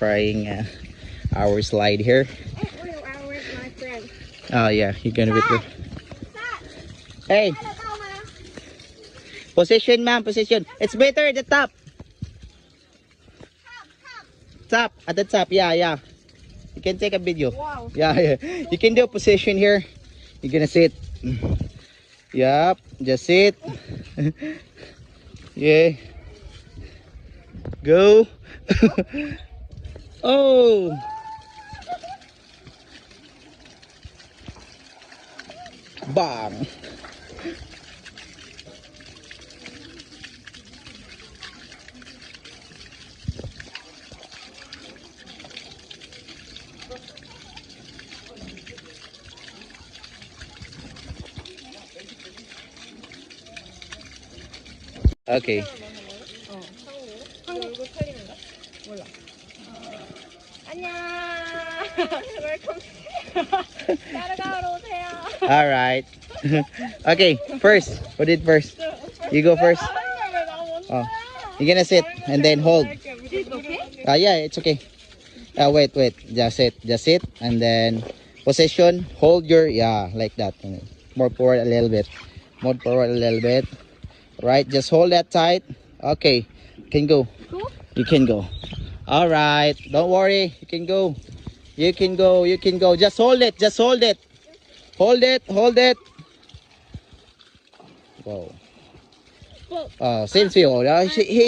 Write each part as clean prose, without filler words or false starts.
trying our slide here. Where's my friend? Oh yeah, you're gonna be. Hey, position, ma'am, position. It's better at the top. Top at the top. Yeah, yeah. You can take a video. Wow. Yeah, yeah. You can do a position here. You're gonna sit. Yup, just sit. Yeah. Go. Oh. Bang. Okay. 한국 틀리는가? 몰라. 안녕. 웰컴. 따라가러 오세요. All right. Okay, first. Who did first? You go first. Oh. You're gonna sit and then hold. Yeah, it's okay. Wait. Just sit, and then position. Hold your like that. More forward a little bit. More forward a little bit. Right. Just hold that tight. Okay. Can go. You can go. All right. Don't worry. You can go. You can go. You can go. Just hold it. Just hold it. Hold it. Hold it. Whoa. Same feel.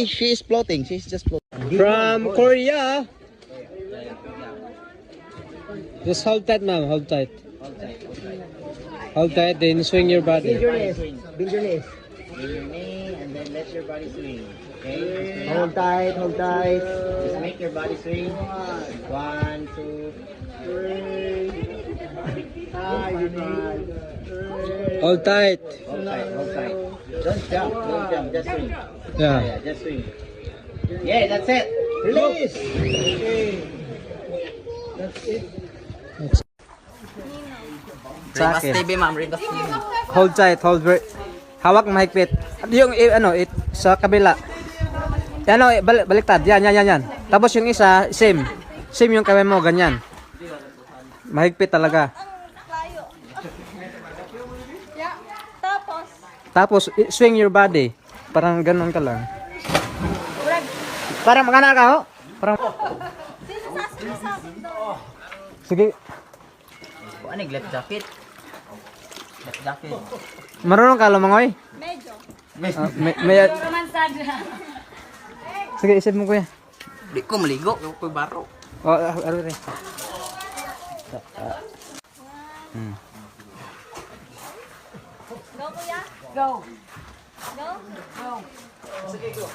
She's floating. She's just floating. From Korea. Just hold tight, ma'am. Hold tight. Hold tight, then swing your body. Bend your knees. Bend your knees. Bend your knee and then let your body swing. Okay. Hold tight. Hold tight. Just make your body swing. 1, 2, 3. Hold tight. Hold tight. Hold tight. Don't jump. Don't jump. Just swing. Yeah. Just swing. Yeah, that's it. Release. Okay. That's it. Sa akin. TV, ma'am. Ribas TV. Hold tight, hold very. Hawak mahigpit. Yung sa kabila. Baliktad. Yan. Tapos yung isa, same. Same yung kamay mo, ganyan. Mahigpit talaga. Tapos swing your body. Parang ganun ka lang. Parang magana ka ho? Parang sige. Ano yung left jacket? Left jacket. Marunong ka lumangoy? Medyo. May sige, isip mo kuya. Di ko maligo. Yung ko baro. Oh, ano rin. Go, kuya. Go. Go. Go. Sige, go.